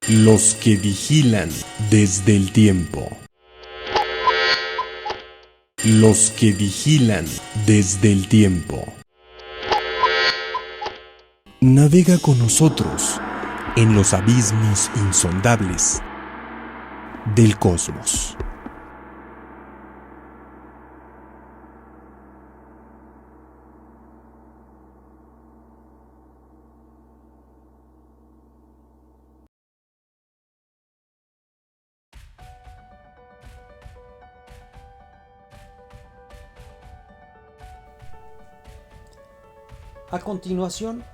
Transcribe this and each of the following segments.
Los que vigilan desde el tiempo. Los que vigilan desde el tiempo. Navega con nosotros en los abismos insondables del cosmos. A continuación,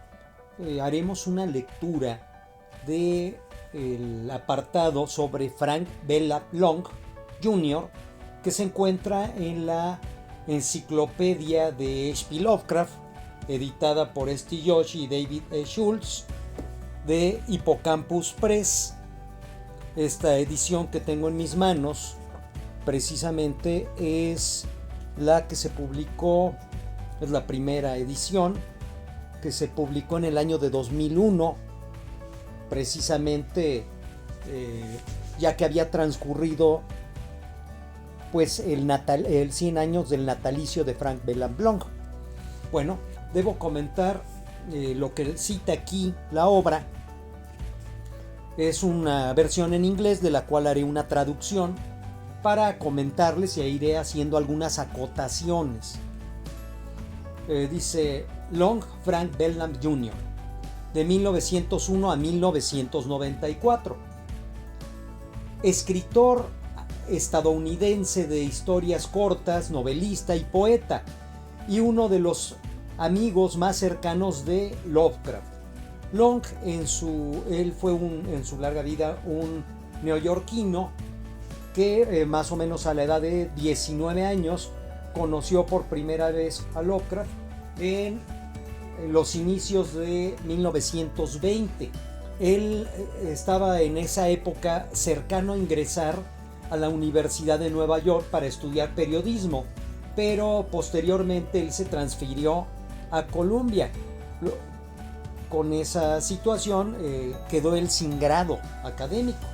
haremos una lectura del apartado sobre Frank Belknap Long Jr., que se encuentra en la enciclopedia de H.P. Lovecraft, editada por Steve Josh y David Schultz, de Hippocampus Press. Esta edición que tengo en mis manos precisamente es la que se publicó, es la primera edición que se publicó en el año de 2001, precisamente ya que había transcurrido pues el 100 años del natalicio de Frank Belknap Long. Bueno, debo comentar lo que cita aquí la obra. Es una versión en inglés de la cual haré una traducción para comentarles y iré haciendo algunas acotaciones. Dice: Long Frank Belknap Jr., de 1901 a 1994. Escritor estadounidense de historias cortas, novelista y poeta, y uno de los amigos más cercanos de Lovecraft. Long él fue en su larga vida un neoyorquino que más o menos a la edad de 19 años conoció por primera vez a Lovecraft en los inicios de 1920. Él estaba en esa época cercano a ingresar a la Universidad de Nueva York para estudiar periodismo, pero posteriormente él se transfirió a Columbia. Con esa situación quedó él sin grado académico.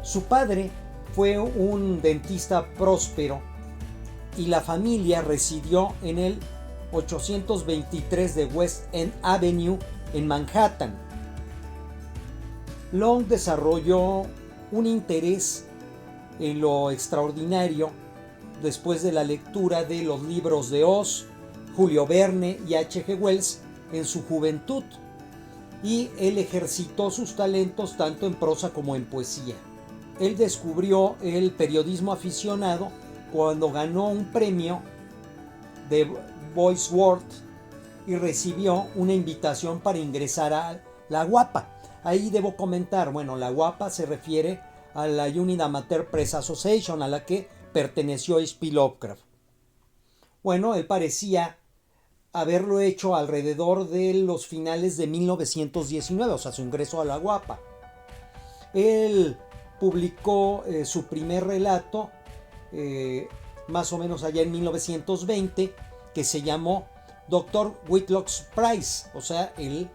Su padre fue un dentista próspero y la familia residió en el 823 de West End Avenue en Manhattan. Long desarrolló un interés en lo extraordinario después de la lectura de los libros de Oz, Julio Verne y H.G. Wells en su juventud, y él ejercitó sus talentos tanto en prosa como en poesía. Él descubrió el periodismo aficionado cuando ganó un premio de Boys World y recibió una invitación para ingresar a la UAPA. Ahí debo comentar, la UAPA se refiere a la Unit Amateur Press Association, a la que perteneció H.P. Lovecraft. Él parecía haberlo hecho alrededor de los finales de 1919, o sea, su ingreso a la UAPA. Él publicó su primer relato más o menos allá en 1920, que se llamó Dr. Whitlock's Prize, o sea, el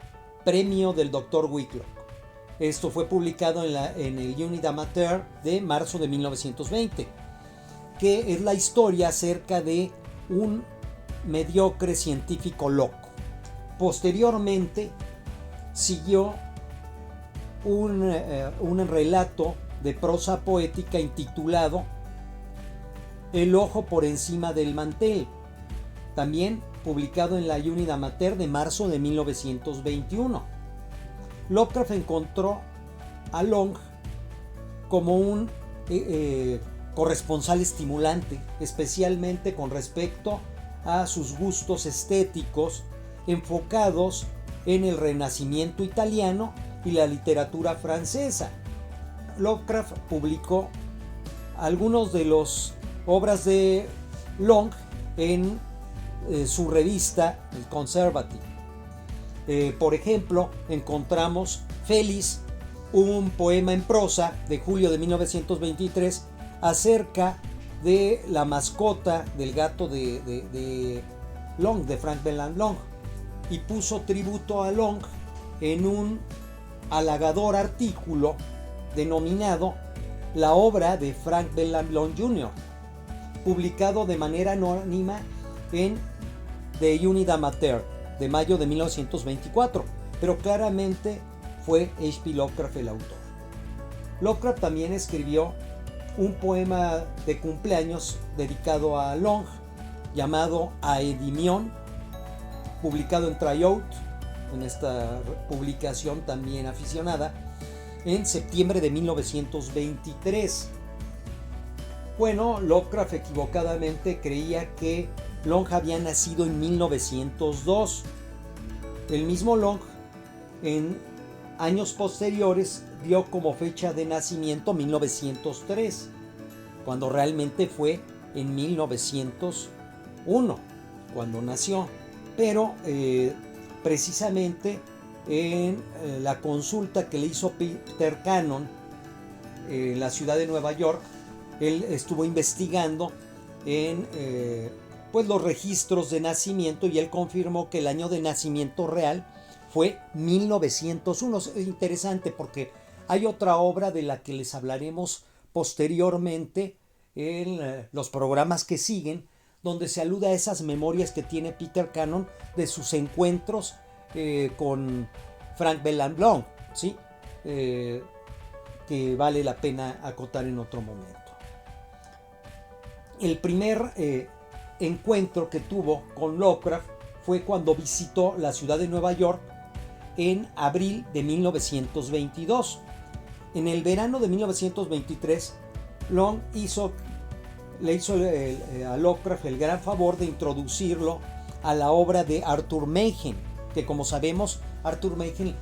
premio del Dr. Whitlock. Esto fue publicado en el Unit Amateur de marzo de 1920, que es la historia acerca de un mediocre científico loco. Posteriormente siguió un relato de prosa poética intitulado El ojo por encima del mantel, también publicado en la Unit Amateur de marzo de 1921. Lovecraft encontró a Long como un corresponsal estimulante, especialmente con respecto a sus gustos estéticos enfocados en el Renacimiento italiano y la literatura francesa. Lovecraft publicó algunos de las obras de Long en su revista El Conservative. Por ejemplo, encontramos Félix, un poema en prosa de julio de 1923 acerca de la mascota del gato de Long, de Frank Bellam Long, y puso tributo a Long en un halagador artículo denominado La obra de Frank Bellam Long Jr., publicado de manera anónima en The Unit Amateur de mayo de 1924, pero claramente fue H.P. Lovecraft el autor. Lovecraft también escribió un poema de cumpleaños dedicado a Long, llamado Aedimion, publicado en Tryout, en esta publicación también aficionada, en septiembre de 1923. Bueno, Lovecraft equivocadamente creía que Long había nacido en 1902. El mismo Long, en años posteriores, dio como fecha de nacimiento 1903, cuando realmente fue en 1901 cuando nació. Pero precisamente en la consulta que le hizo Peter Cannon en la ciudad de Nueva York, él estuvo investigando en pues los registros de nacimiento, y él confirmó que el año de nacimiento real fue 1901. Es interesante porque hay otra obra de la que les hablaremos posteriormente en los programas que siguen, donde se alude a esas memorias que tiene Peter Cannon de sus encuentros con Frank Bellam Long, ¿sí? Que vale la pena acotar en otro momento. El primer encuentro que tuvo con Lovecraft fue cuando visitó la ciudad de Nueva York en abril de 1922. En el verano de 1923, Long le hizo a Lovecraft el gran favor de introducirlo a la obra de Arthur Machen, que, como sabemos, Arthur Machen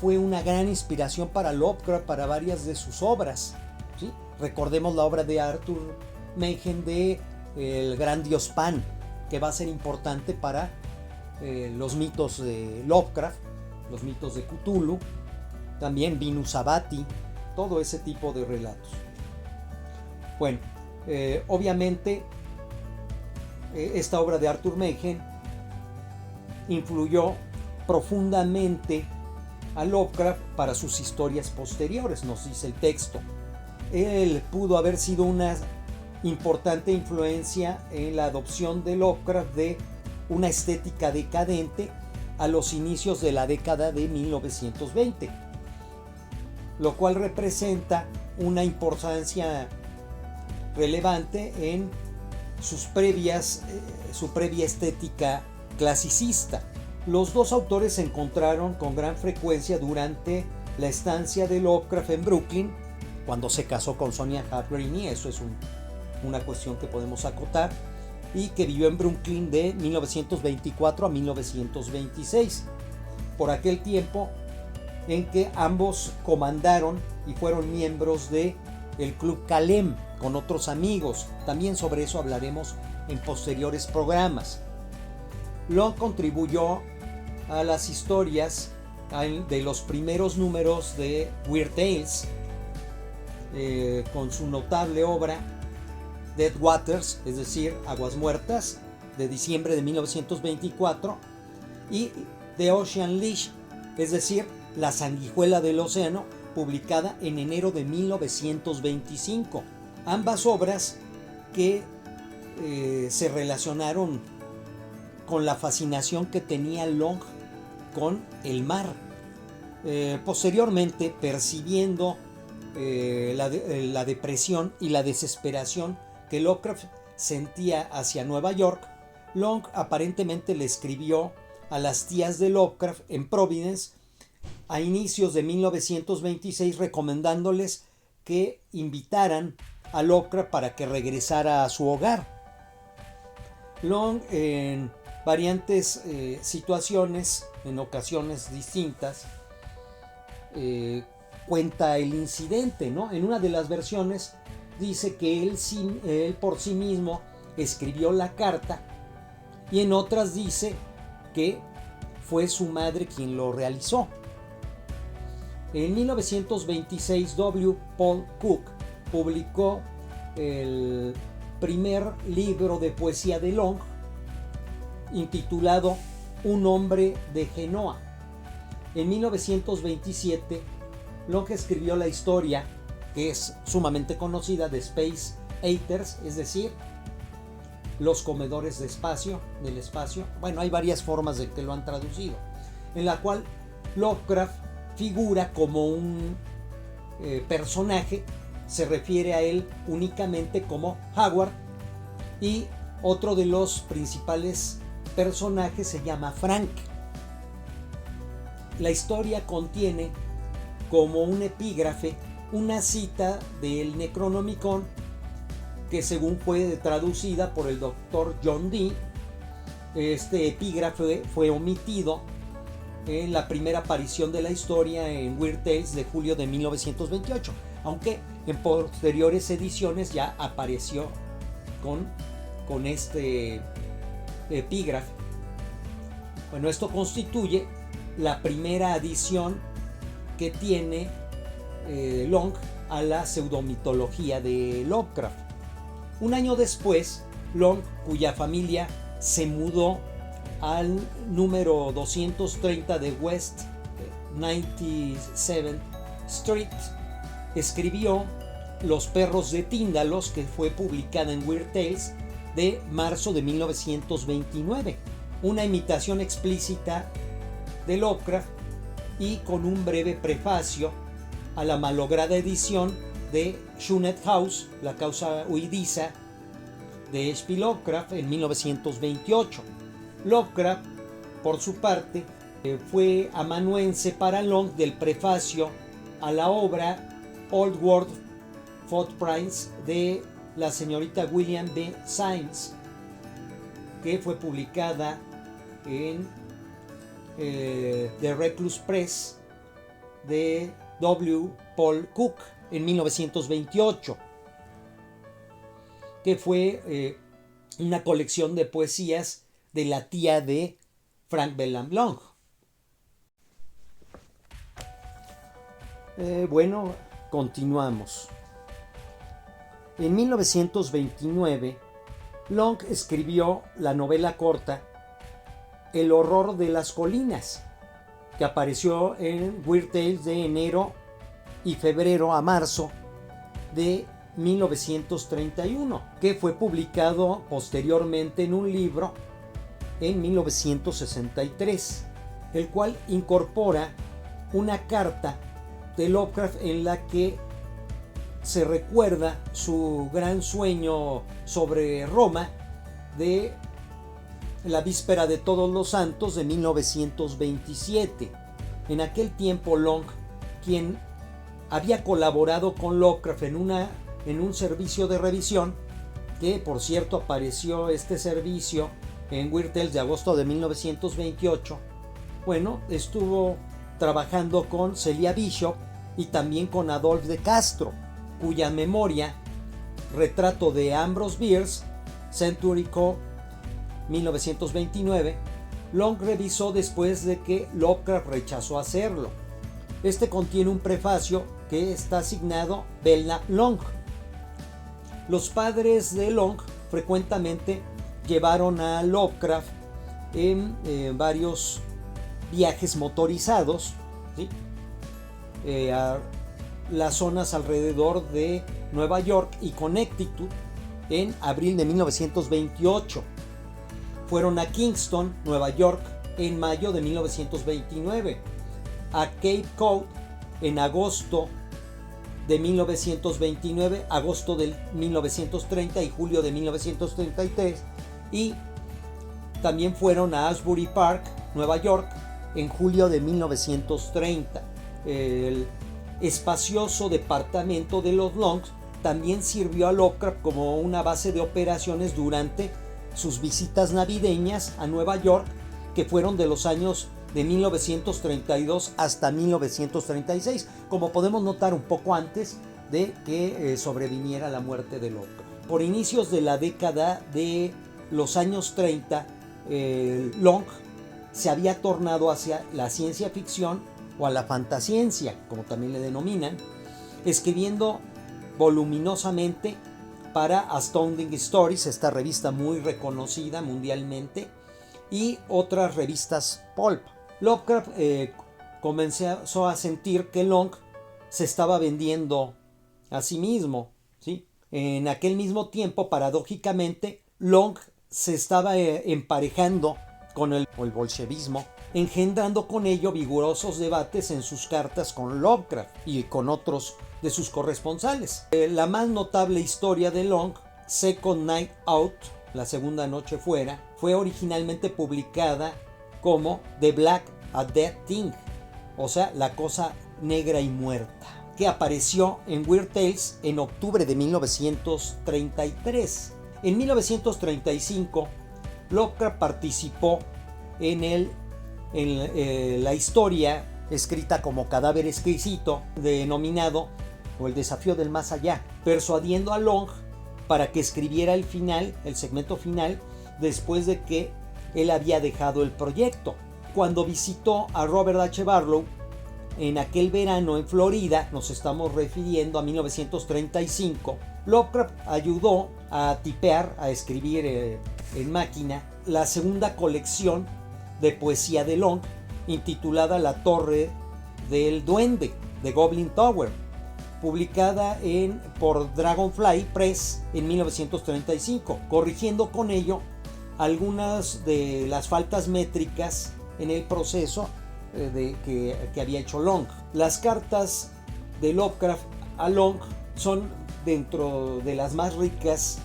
fue una gran inspiración para Lovecraft para varias de sus obras, ¿sí? Recordemos la obra de Arthur Machen de El Gran Dios Pan, que va a ser importante para los mitos de Lovecraft, los mitos de Cthulhu, también Venus Abati, todo ese tipo de relatos. Bueno, obviamente esta obra de Arthur Machen influyó profundamente a Lovecraft para sus historias posteriores, nos dice el texto. Él pudo haber sido una importante influencia en la adopción de Lovecraft de una estética decadente a los inicios de la década de 1920, lo cual representa una importancia relevante en su previa estética clasicista. Los dos autores se encontraron con gran frecuencia durante la estancia de Lovecraft en Brooklyn, cuando se casó con Sonia Hart-Greene, eso es una cuestión que podemos acotar, y que vivió en Brooklyn de 1924 a 1926, por aquel tiempo en que ambos comandaron y fueron miembros de el Club Kalem con otros amigos. También sobre eso hablaremos en posteriores programas. Long contribuyó a las historias de los primeros números de Weird Tales con su notable obra Dead Waters, es decir, Aguas Muertas, de diciembre de 1924, y The Ocean Leash, es decir, La Sanguijuela del Océano, publicada en enero de 1925. Ambas obras que se relacionaron con la fascinación que tenía Long con el mar. Posteriormente, percibiendo la depresión y la desesperación que Lovecraft sentía hacia Nueva York, Long aparentemente le escribió a las tías de Lovecraft en Providence a inicios de 1926, recomendándoles que invitaran a Lovecraft para que regresara a su hogar. Long, en variantes situaciones, en ocasiones distintas, cuenta el incidente, ¿no? En una de las versiones dice que él por sí mismo escribió la carta, y en otras dice que fue su madre quien lo realizó. En 1926, W. Paul Cook publicó el primer libro de poesía de Long, intitulado Un hombre de Genoa. En 1927, Long escribió la historia, que es sumamente conocida, de Space Eaters, es decir, los comedores del espacio. Bueno, hay varias formas de que lo han traducido, en la cual Lovecraft figura como un personaje, se refiere a él únicamente como Howard, y otro de los principales personajes se llama Frank. La historia contiene como un epígrafe una cita del Necronomicon, que según fue traducida por el doctor John Dee, este epígrafe fue omitido en la primera aparición de la historia en Weird Tales de julio de 1928, aunque en posteriores ediciones ya apareció con este epígrafe. Bueno, esto constituye la primera adición que tiene Long a la pseudomitología de Lovecraft. Un año después, Long, cuya familia se mudó al número 230 de West 97th Street, escribió Los perros de Tíndalos, que fue publicada en Weird Tales de marzo de 1929, una imitación explícita de Lovecraft y con un breve prefacio a la malograda edición de Shunnett House, la causa huidiza de H.P. Lovecraft, en 1928. Lovecraft, por su parte, fue amanuense para Long del prefacio a la obra Old World Footprints de la señorita William B. Symes, que fue publicada en The Recluse Press de W. Paul Cook en 1928, que fue una colección de poesías de la tía de Frank Belknap Long. Bueno, continuamos. En 1929, Long escribió la novela corta El horror de las colinas, que apareció en Weird Tales de enero y febrero a marzo de 1931, que fue publicado posteriormente en un libro en 1963, el cual incorpora una carta de Lovecraft en la que se recuerda su gran sueño sobre Roma de la víspera de Todos los Santos de 1927. En aquel tiempo Long, quien había colaborado con Lovecraft en un servicio de revisión, que por cierto apareció este servicio en Weird Tales de agosto de 1928, bueno, estuvo trabajando con Celia Bishop y también con Adolphe de Castro, cuya memoria, Retrato de Ambrose Bierce, Century Co. 1929, Long revisó después de que Lovecraft rechazó hacerlo. Este contiene un prefacio que está asignado Belknap Long. Los padres de Long frecuentemente llevaron a Lovecraft en varios viajes motorizados, ¿sí?, a las zonas alrededor de Nueva York y Connecticut en abril de 1928. Fueron a Kingston, Nueva York, en mayo de 1929, a Cape Cod en agosto de 1929, agosto de 1930 y julio de 1933, y también fueron a Asbury Park, Nueva York, en julio de 1930. El espacioso departamento de los Longs también sirvió a Lovecraft como una base de operaciones durante sus visitas navideñas a Nueva York, que fueron de los años de 1932 hasta 1936, como podemos notar un poco antes de que sobreviniera la muerte de Lovecraft. Por inicios de la década de los años 30, Long se había tornado hacia la ciencia ficción o a la fantasciencia, como también le denominan, escribiendo voluminosamente para Astounding Stories, esta revista muy reconocida mundialmente, y otras revistas pulp. Lovecraft comenzó a sentir que Long se estaba vendiendo a sí mismo, ¿sí? En aquel mismo tiempo, paradójicamente, Long se estaba emparejando con el bolchevismo, engendrando con ello vigorosos debates en sus cartas con Lovecraft y con otros de sus corresponsales. La más notable historia de Long, Second Night Out, la segunda noche fuera, fue originalmente publicada como The Black a Dead Thing, o sea, la cosa negra y muerta, que apareció en Weird Tales en octubre de 1933. En 1935, Lovecraft participó en la historia escrita como Cadáver Exquisito, denominado El Desafío del Más Allá, persuadiendo a Long para que escribiera el segmento final, después de que él había dejado el proyecto. Cuando visitó a Robert H. Barlow en aquel verano en Florida, nos estamos refiriendo a 1935, Lovecraft ayudó a tipear, a escribir en máquina, la segunda colección de poesía de Long, intitulada La Torre del Duende, de Goblin Tower, publicada por Dragonfly Press en 1935, corrigiendo con ello algunas de las faltas métricas en el proceso que había hecho Long. Las cartas de Lovecraft a Long son dentro de las más ricas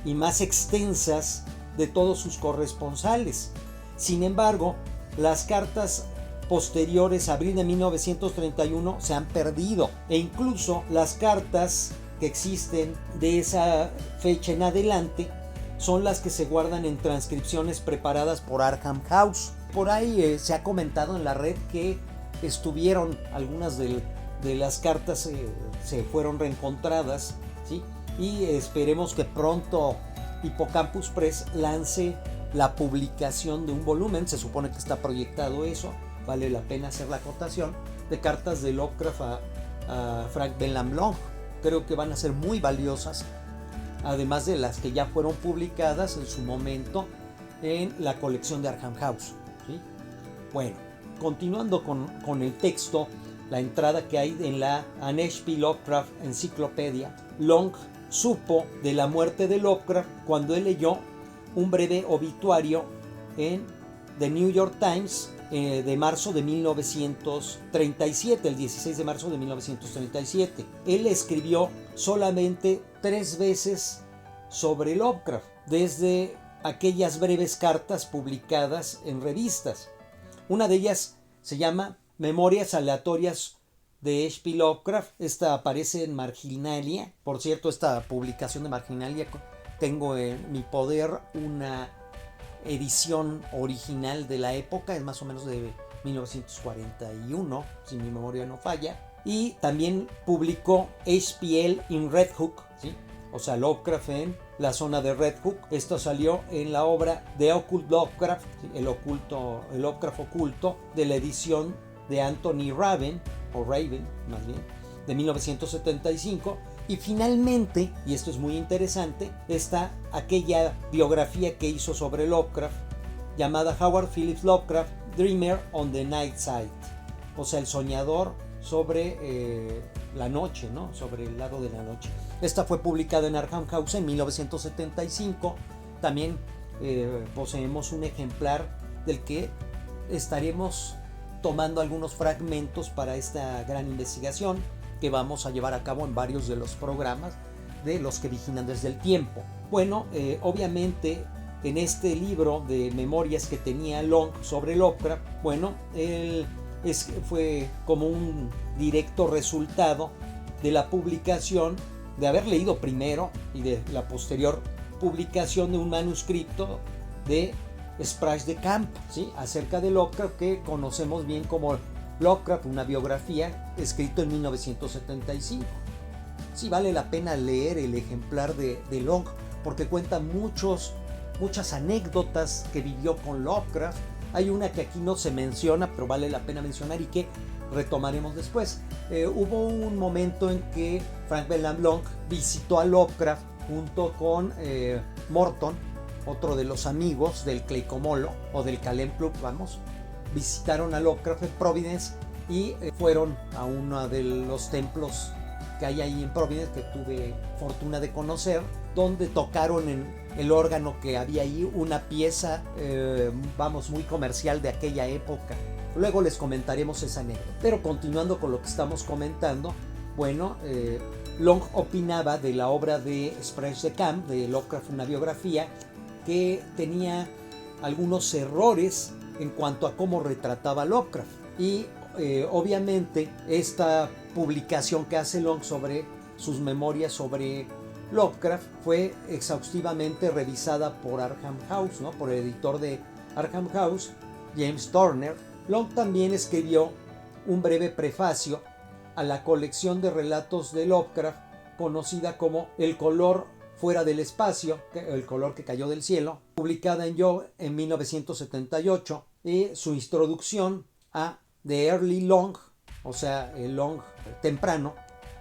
y más extensas de todos sus corresponsales. Sin embargo, las cartas posteriores a abril de 1931 se han perdido, e incluso las cartas que existen de esa fecha en adelante son las que se guardan en transcripciones preparadas por Arkham House. Por ahí se ha comentado en la red que estuvieron algunas de las cartas se fueron reencontradas, ¿sí? Y esperemos que pronto Hippocampus Press lance la publicación de un volumen. Se supone que está proyectado eso, vale la pena hacer la acotación, de cartas de Lovecraft a Frank Belknap Long. Creo que van a ser muy valiosas, además de las que ya fueron publicadas en su momento en la colección de Arkham House, ¿sí? Bueno, continuando con el texto, la entrada que hay en la An H.P. Lovecraft Encyclopedia, Long supo de la muerte de Lovecraft cuando él leyó un breve obituario en The New York Times de marzo de 1937, el 16 de marzo de 1937. Él escribió solamente 3 veces sobre Lovecraft, desde aquellas breves cartas publicadas en revistas. Una de ellas se llama Memorias Aleatorias de H.P. Lovecraft. Esta aparece en Marginalia. Por cierto, esta publicación de Marginalia, tengo en mi poder una edición original de la época, es más o menos de 1941, si mi memoria no falla. Y también publicó H.P.L. in Red Hook, ¿sí? O sea, Lovecraft en la zona de Red Hook. Esto salió en la obra The Occult Lovecraft, ¿sí? el Lovecraft oculto, de la edición de Anthony Raven, o Raven más bien, de 1975. Y finalmente, y esto es muy interesante, está aquella biografía que hizo sobre Lovecraft, llamada Howard Phillips Lovecraft, Dreamer on the Night Side, o sea, el soñador sobre la noche, ¿no? Sobre el lado de la noche. Esta fue publicada en Arkham House en 1975. También poseemos un ejemplar del que estaremos tomando algunos fragmentos para esta gran investigación que vamos a llevar a cabo en varios de los programas de Los que Vigilan desde el Tiempo. Bueno, obviamente en este libro de memorias que tenía Long sobre Lovecraft, bueno, fue como un directo resultado de la publicación, de haber leído primero y de la posterior publicación de un manuscrito de Sprague de Camp, ¿sí? Acerca de Lovecraft, que conocemos bien como Lovecraft, una biografía, escrito en 1975. Sí, vale la pena leer el ejemplar de Long, porque cuenta muchas anécdotas que vivió con Lovecraft. Hay una que aquí no se menciona, pero vale la pena mencionar y que retomaremos después. Hubo un momento en que Frank Belknap Long visitó a Lovecraft junto con Morton, otro de los amigos del Claycomolo o del Kalem Club, visitaron a Lovecraft en Providence y fueron a uno de los templos que hay ahí en Providence, que tuve fortuna de conocer, donde tocaron en el órgano que había ahí, una pieza muy comercial de aquella época. Luego les comentaremos esa anécdota. Pero continuando con lo que estamos comentando, Long opinaba de la obra de Strange the Camp, de Lovecraft, una biografía, que tenía algunos errores en cuanto a cómo retrataba Lovecraft. Y obviamente esta publicación que hace Long sobre sus memorias sobre Lovecraft fue exhaustivamente revisada por Arkham House, ¿no? Por el editor de Arkham House, James Turner. Long también escribió un breve prefacio a la colección de relatos de Lovecraft conocida como El color fuera del espacio, el color que cayó del cielo, publicada en Yo en 1978, y su introducción a The Early Long, o sea, el Long temprano,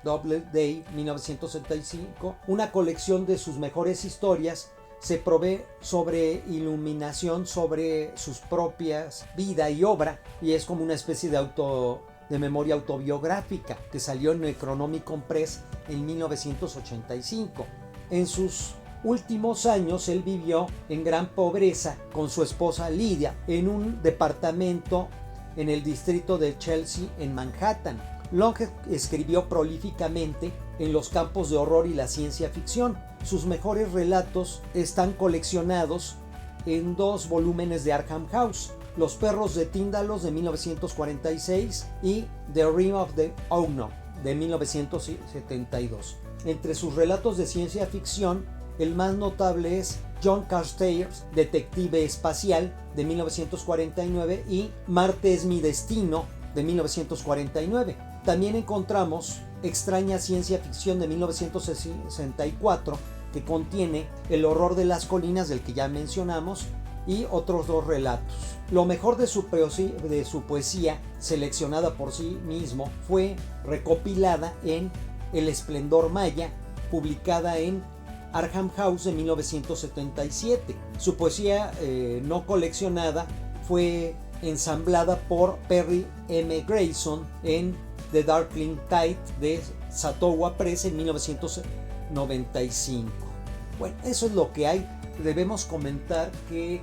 Double Day 1975, una colección de sus mejores historias. Se provee sobre iluminación sobre sus propias vida y obra, y es como una especie de memoria autobiográfica que salió en Necronomicon Press en 1985. En sus últimos años él vivió en gran pobreza con su esposa Lydia en un departamento en el distrito de Chelsea en Manhattan. Long escribió prolíficamente en los campos de horror y la ciencia ficción. Sus mejores relatos están coleccionados en 2 volúmenes de Arkham House: Los perros de Tíndalos de 1946 y The Ring of the Unknown de 1972. Entre sus relatos de ciencia ficción, el más notable es John Carstairs, Detective Espacial de 1949 y Marte es mi destino de 1949. También encontramos Extraña Ciencia Ficción de 1964, que contiene El horror de las colinas, del que ya mencionamos, y otros 2 relatos. Lo mejor de su poesía, seleccionada por sí mismo, fue recopilada en El esplendor maya, publicada en Arkham House de 1977. Su poesía no coleccionada fue ensamblada por Perry M. Grayson en The Darkling Tide de Satowa Press en 1995. Bueno, eso es lo que hay. Debemos comentar que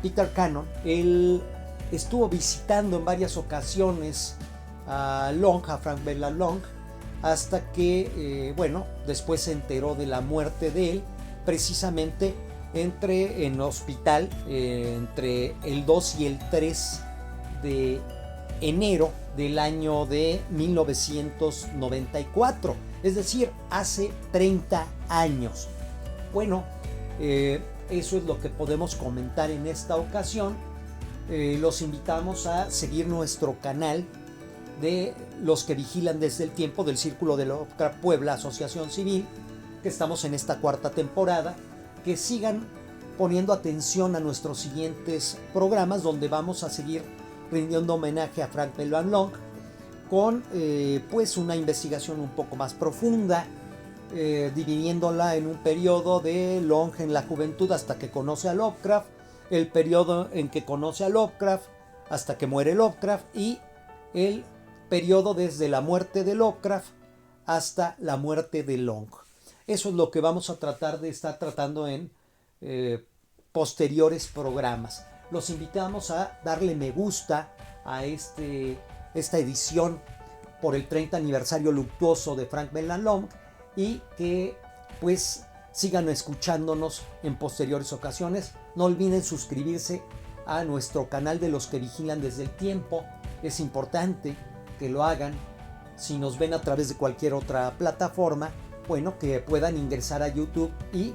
Peter Cannon, él estuvo visitando en varias ocasiones a Frank Bella Long, hasta que, después se enteró de la muerte de él, precisamente en hospital entre el 2 y el 3 de enero del año de 1994, es decir, hace 30 años. Eso es lo que podemos comentar en esta ocasión. Los invitamos a seguir nuestro canal de Los que Vigilan desde el Tiempo, del Círculo de Lovecraft Puebla, Asociación Civil, que estamos en esta 4ª temporada. Que sigan poniendo atención a nuestros siguientes programas, donde vamos a seguir rindiendo homenaje a Frank Bella Long con una investigación un poco más profunda, dividiéndola en un periodo de Long en la juventud hasta que conoce a Lovecraft, el periodo en que conoce a Lovecraft hasta que muere Lovecraft, y el periodo desde la muerte de Lovecraft hasta la muerte de Long. Eso es lo que vamos a tratar de estar tratando en posteriores programas. Los invitamos a darle me gusta a esta edición por el 30 aniversario luctuoso de Frank Bella Long, y que sigan escuchándonos en posteriores ocasiones. No olviden suscribirse a nuestro canal de Los que Vigilan desde el Tiempo. Es importante que lo hagan. Si nos ven a través de cualquier otra plataforma, que puedan ingresar a YouTube y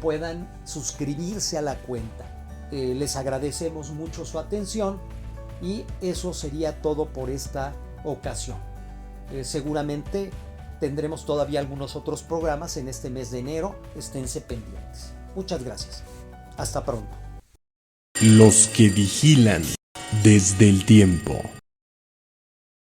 puedan suscribirse a la cuenta. Les agradecemos mucho su atención, y eso sería todo por esta ocasión. Seguramente tendremos todavía algunos otros programas en este mes de enero. Esténse pendientes. Muchas gracias. Hasta pronto. Los que Vigilan desde el Tiempo.